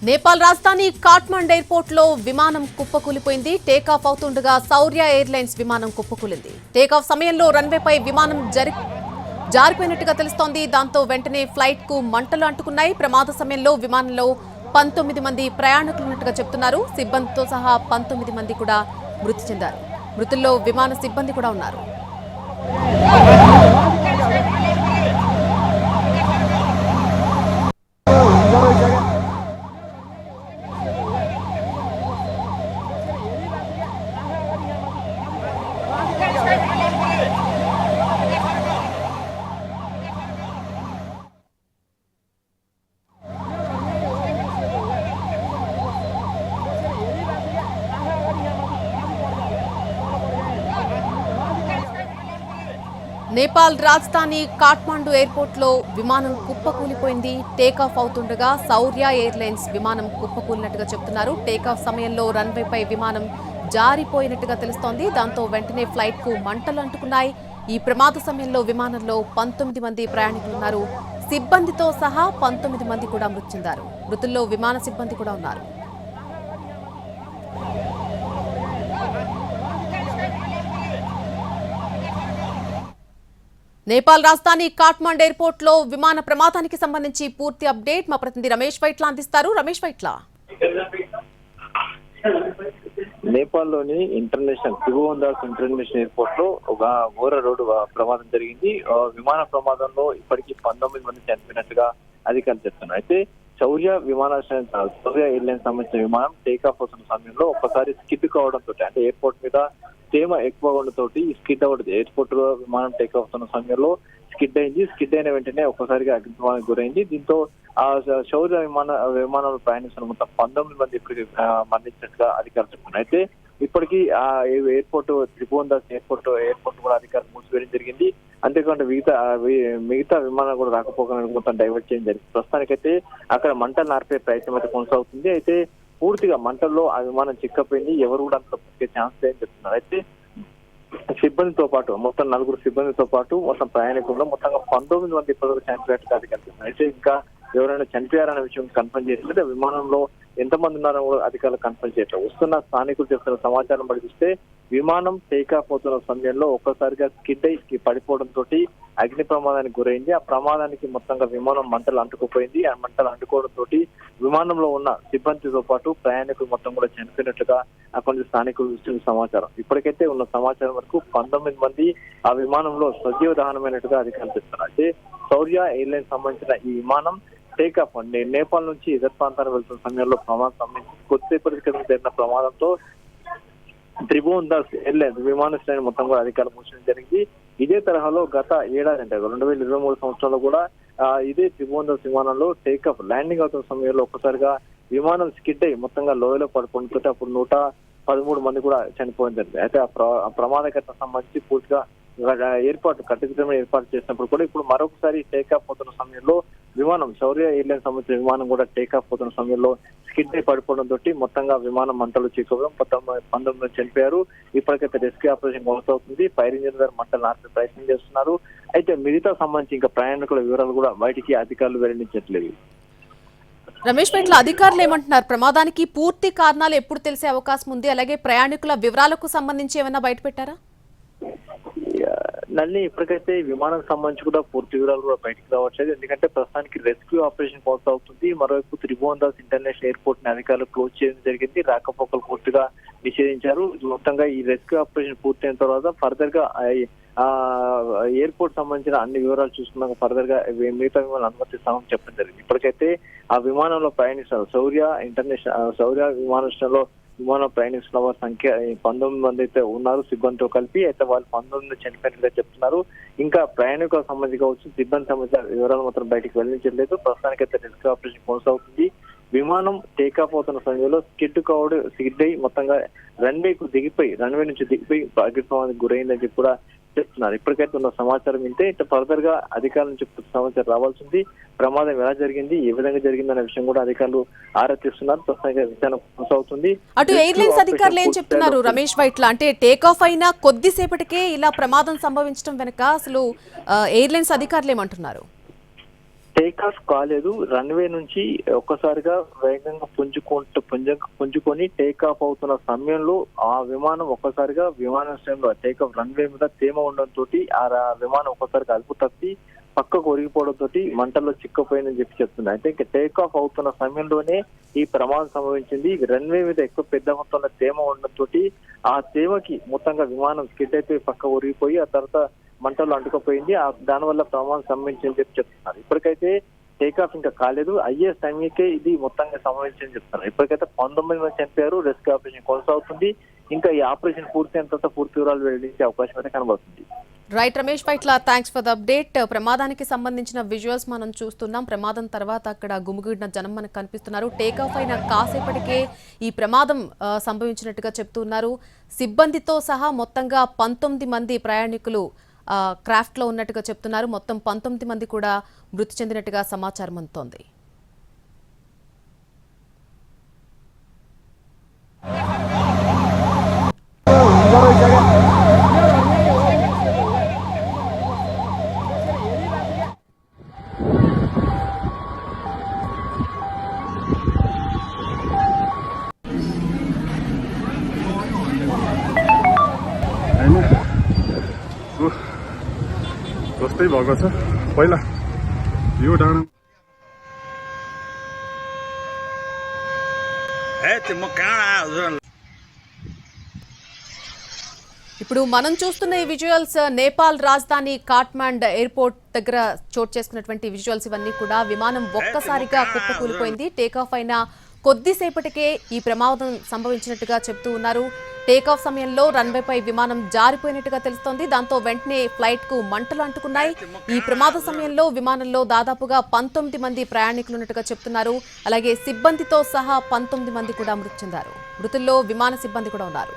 నేపాల్ రాజధాని కాఠ్మండ్ ఎయిర్పోర్ట్ లో విమానం కుప్పకూలిపోయింది. టేకాఫ్ అవుతుండగా శౌర్య ఎయిర్లైన్స్ విమానం కుప్పకూలింది. టేకాఫ్ సమయంలో రన్వేపై విమానం జారిపోయినట్టుగా తెలుస్తోంది. దాంతో వెంటనే ఫ్లైట్ కు మంటలు అంటుకున్నాయి. ప్రమాద సమయంలో విమానంలో 19 మంది ప్రయాణికులున్నట్టుగా చెప్తున్నారు. సిబ్బందితో సహా 19 మంది కూడా మృతి చెందారు. మృతుల్లో విమాన సిబ్బంది కూడా ఉన్నారు. నేపాల్ రాజధాని కాఠ్మండు ఎయిర్పోర్ట్ లో విమానం కుప్పకూలిపోయింది. టేకాఫ్ అవుతుండగా శౌర్య ఎయిర్లైన్స్ విమానం కుప్పకూలినట్టుగా చెప్తున్నారు. టేకాఫ్ సమయంలో రన్వేపై విమానం జారిపోయినట్టుగా తెలుస్తోంది. దాంతో వెంటనే ఫ్లైట్ కు మంటలు అంటుకున్నాయి. ఈ ప్రమాద సమయంలో విమానంలో 19 మంది ప్రయాణికులున్నారు. సిబ్బందితో సహా 19 మంది కూడా మృతి చెందారు. మృతుల్లో విమాన సిబ్బంది కూడా ఉన్నారు. నేపాల్ రాజధాని కాఠ్మండ్ ఎయిర్పోర్ట్ లో విమాన ప్రమాదానికి సంబంధించి పూర్తి అప్డేట్ మా ప్రతినిధి రమేష్ వైట్ల అందిస్తారు. రమేష్ వైట్ల, నేపాల్లోని త్రిభువనదాస్ ఇంటర్నేషనల్ ఎయిర్పోర్ట్ లో ఒక ఘోర రోడ్డు ప్రమాదం జరిగింది. విమాన ప్రమాదంలో ఇప్పటికీ 19 మంది చనిపోయినట్టుగా అధికారులు చెప్తున్నారు. అయితే శౌర్య ఎయిర్లైన్స్ సంబంధించిన విమానం టేకాఫ్ అవుతున్న సమయంలో ఒక్కసారి స్కిడ్ కావడంతో, అంటే ఎయిర్పోర్ట్ మీద తేమ ఎక్కువ ఉండటంతో స్కిడ్ అవ్వదు. ఎయిర్పోర్ట్ లో విమానం టేక్ అవుతున్న సమయంలో స్కిడ్ అయింది. స్కిడ్ అయిన వెంటనే ఒక్కసారిగా అగ్నిప్రమాదానికి గురైంది. దీంతో ఆ శౌర్య విమానంలో ప్రయాణిస్తున్న మొత్తం 19 మంది ఇప్పటికీ మరణించినట్టుగా అధికారులు చెప్తున్నారు. అయితే ఇప్పటికీ ఆ ఎయిర్పోర్ట్ త్రిభువనదాస్ ఎయిర్పోర్ట్ కూడా అధికారులు మూసివేయడం జరిగింది. అంతేకాకుండా మిగతా విమానాలు కూడా రాకపోకలను మొత్తం డైవర్ట్ చేయడం జరిగింది. ప్రస్తుతానికైతే అక్కడ మంటలు నార్పే ప్రయత్నం అయితే కొనసాగుతుంది. అయితే పూర్తిగా మంటల్లో ఆ విమానం చిక్కపోయింది. ఎవరు కూడా అంత ఛాన్స్ లేదని చెప్తున్నారు. అయితే సిబ్బందితో పాటు మొత్తం 4 సిబ్బందితో పాటు మొత్తం ప్రయాణికుల్లో మొత్తంగా 19 మంది ఇప్పటివరకు చనిపోయినట్టుగా అధికారులు. అయితే ఇంకా ఎవరైనా చనిపోయారనే విషయం కన్ఫర్మ్ చేయట్లేదు. విమానంలో ఎంతమంది ఉన్నారో కూడా అధికారులు కన్ఫర్మ్ చేయట్లేదు. వస్తున్న స్థానికులు చెప్తున్న సమాచారం బట్టి చూస్తే విమానం టేకాఫ్ అవుతున్న సమయంలో ఒక్కసారిగా స్కిడ్ అయి పడిపోవడంతో అగ్ని ప్రమాదానికి గురైంది. ఆ ప్రమాదానికి మొత్తంగా విమానం మంటలు అంటుకుపోయింది. ఆ మంటలు అంటుకోవడంతో విమానంలో ఉన్న సిబ్బందితో పాటు ప్రయాణికులు మొత్తం కూడా చనిపోయినట్లుగా కొంచెం స్థానికులు ఇస్తున్న సమాచారం. ఇప్పటికైతే ఉన్న సమాచారం వరకు 19 మంది ఆ విమానంలో సజీవ దహనమైనట్టుగా అధికారులు చెప్తున్నారు. అయితే శౌర్య ఎయిర్లైన్స్ సంబంధించిన ఈ విమానం టేకాఫ్ నేపాల్ నుంచి ఇతర ప్రాంతాలకు వెళ్తున్న సమయంలో ప్రమాదం సంబంధించి కొద్దిసేపటి క్రితం జరిగిన ప్రమాదంతో త్రిభువనదాస్ ఎయిర్లైన్స్ విమానాశ్రయాన్ని మొత్తం కూడా అధికారులు మూసడం జరిగింది. ఇదే తరహాలో గత ఏడాది, అంటే 2023 సంవత్సరంలో కూడా ఇదే త్రిభువనదాస్ విమానంలో టేకాఫ్ ల్యాండింగ్ అవుతున్న సమయంలో ఒక్కసారిగా విమానం స్కిడ్ అయి మొత్తంగా లోయలో పడిపోతుంటే అప్పుడు 113 మంది కూడా చనిపోవడం జరిగింది. అయితే ఆ ప్రమాద ఘటన సంబంధించి పూర్తిగా కట్టుదిట్టమైన ఏర్పాటు చేసినప్పుడు కూడా ఇప్పుడు మరొకసారి టేకాఫ్ అవుతున్న సమయంలో విమానం శౌర్య ఎయిర్లైన్స్ సంబంధించిన విమానం కూడా టేకాఫ్ అవుతున్న సమయంలో స్కిడ్ అయి పడిపోవడంతో మొత్తంగా విమానం మంటలు చిక్కుకోవడం 19 మంది చనిపోయారు. ఇప్పటికైతే రెస్క్యూ ఆపరేషన్ కొనసాగుతుంది. ఫైర్ ఇంజిన్ గారు మంటలు నార్పే ప్రయత్నం చేస్తున్నారు. అయితే మిగతా సంబంధించి ఇంకా ప్రయాణికుల వివరాలు కూడా బయటికి అధికారులు వెల్లడించట్లేదు. రమేష్ పైట్ల, అధికారులు ఏమంటున్నారు? ప్రమాదానికి పూర్తి కారణాలు ఎప్పుడు తెలిసే అవకాశం ఉంది? అలాగే ప్రయాణికుల వివరాలకు సంబంధించి ఏమైనా బయట పెట్టారా? నల్లి ఇప్పటికైతే విమానం సంబంధించి కూడా పూర్తి వివరాలు కూడా బయటకు రావట్లేదు. ఎందుకంటే ప్రస్తుతానికి రెస్క్యూ ఆపరేషన్ కొనసాగుతుంది. మరోవైపు త్రిభువనదాస్ ఇంటర్నేషనల్ ఎయిర్పోర్ట్ ని అధికారులు క్లోజ్ చేయడం జరిగింది. రాకపోకలు పూర్తిగా నిషేధించారు. మొత్తంగా ఈ రెస్క్యూ ఆపరేషన్ పూర్తయిన తర్వాత ఫర్దర్ గా ఎయిర్పోర్ట్ సంబంధించిన అన్ని వివరాలు చూసుకున్నాక ఫర్దర్ గా మిగతా విమానాలు అనుమతిస్తామని చెప్పడం జరిగింది. ఇప్పటికైతే ఆ విమానంలో ప్రయాణిస్తారు శౌర్య విమానాశ్రయంలో విమానం ప్రయాణిస్తున్న వారి సంఖ్య 19 మంది అయితే ఉన్నారు సిబ్బందితో కలిపి. అయితే వాళ్ళు 19 చనిపోయినట్లుగా చెప్తున్నారు. ఇంకా ప్రయాణికులకు సంబంధించి కావచ్చు, సిబ్బంది సంబంధించిన వివరాలు మాత్రం బయటకు వెల్లడించలేదు. ప్రస్తుతానికైతే రెస్క్యూ ఆపరేషన్ కొనసాగుతుంది. విమానం టేకాఫ్ అవుతున్న సమయంలో స్కిడ్ అయి మొత్తంగా రన్వే నుంచి దిగిపోయి అగ్నిప్రమాదానికి గురైందని చెప్పి కూడా చెప్తున్నారు. ఇప్పటికైతే ఉన్న సమాచారం వింటే ఇట్లా ఫర్దర్ గా అధికారుల నుంచి సమాచారం రావాల్సింది. ప్రమాదం ఎలా జరిగింది, ఏ విధంగా జరిగింది అనే విషయం కూడా అధికారులు ఆరా తీస్తున్నారు. ప్రస్తుతంగా విచారణ కొనసాగుతుంది. అటు ఎయిర్లైన్స్ అధికారులు ఏం చెప్తున్నారు రమేష్ వైట్ల? అంటే టేకాఫ్ అయినా కొద్దిసేపటికే ఇలా ప్రమాదం సంభవించడం వెనుక అసలు ఎయిర్లైన్స్ అధికారులు ఏమంటున్నారు? టేక్ ఆఫ్ కాలేదు. రన్వే నుంచి ఒక్కసారిగా వేగంగా పుంజుకొని టేక్ ఆఫ్ అవుతున్న సమయంలో ఆ విమానం ఒక్కసారిగా విమానాశ్రయంలో టేక్ ఆఫ్ రన్వే మీద తేమ ఉండడంతో ఆ విమానం ఒక్కసారిగా అదుపు తప్పి పక్కకు ఒరిగిపోవడంతో మంటల్లో చిక్కపోయిందని చెప్తుంది. అయితే ఇంకా టేక్ ఆఫ్ అవుతున్న సమయంలోనే ఈ ప్రమాదం సంభవించింది. రన్వే మీద ఎక్కువ పెద్ద మొత్తంలో తేమ ఉండడంతో ఆ తేమకి మొత్తంగా విమానం స్కిడ్ అయిపోయి పక్క ఒరిగిపోయి ఆ తర్వాత మంటల్లో అంటుకుపోయింది. దానివల్ల ప్రమాదం సంభవించిందని చెప్తున్నారు. ఇప్పటికైతే టేక్ ఆఫ్ ఇంకా కాలేదు. అయ్యే సమయకే ఇది మొత్తంగా సంభవించిందని చెప్తున్నారు. ఇప్పటికైతే 19 మంది చనిపోయారు. రెస్క్యూ ఆపరేషన్ కొనసాగుతుంది. ఇంకా ఈ ఆపరేషన్ పూర్తయిన తర్వాత పూర్తి వివరాలు వెల్లడించే అవకాశం అయితే కనబడుతుంది. Right Ramesh Paitla, thanks for the update. ప్రమాదానికి సంబంధించిన విజువల్స్ మనం చూస్తున్నాం. ప్రమాదం తర్వాత అక్కడ గుమిగూడిన జనం మనకు కనిపిస్తున్నారు. టేక్ ఆఫ్ అయిన కాసేపటికే ఈ ప్రమాదం సంభవించినట్టుగా చెప్తున్నారు. సిబ్బందితో సహా మొత్తంగా 19 మంది ప్రయాణికులు క్రాఫ్ట్ లో ఉన్నట్టుగా చెప్తున్నారు. మొత్తం 19 మంది కూడా మృతి చెందినట్టుగా సమాచారం అందుతోంది. जस्तै भएको छ पहिला यो डाँडा ఇప్పుడు మనం చూస్తున్న ఈ విజువల్స్ నేపాల్ రాజధాని కాఠ్మండ్ ఎయిర్పోర్ట్ దగ్గర చోటు చేసుకున్నటువంటి విజువల్స్. ఇవన్నీ కూడా విమానం ఒక్కసారిగా కుప్పకూలిపోయింది. టేకాఫ్ అయిన కొద్దిసేపటికే ఈ ప్రమాదం సంభవించినట్టుగా చెప్తూ ఉన్నారు. టేకాఫ్ సమయంలో రన్వేపై విమానం జారిపోయినట్టుగా తెలుస్తోంది. దాంతో వెంటనే ఫ్లైట్ కు మంటలు అంటుకున్నాయి. ఈ ప్రమాద సమయంలో విమానంలో దాదాపుగా 19 మంది ప్రయాణికులు ఉన్నట్టుగా చెప్తున్నారు. అలాగే సిబ్బందితో సహా 19 మంది కూడా మృతి చెందారు. మృతుల్లో విమాన సిబ్బంది కూడా ఉన్నారు.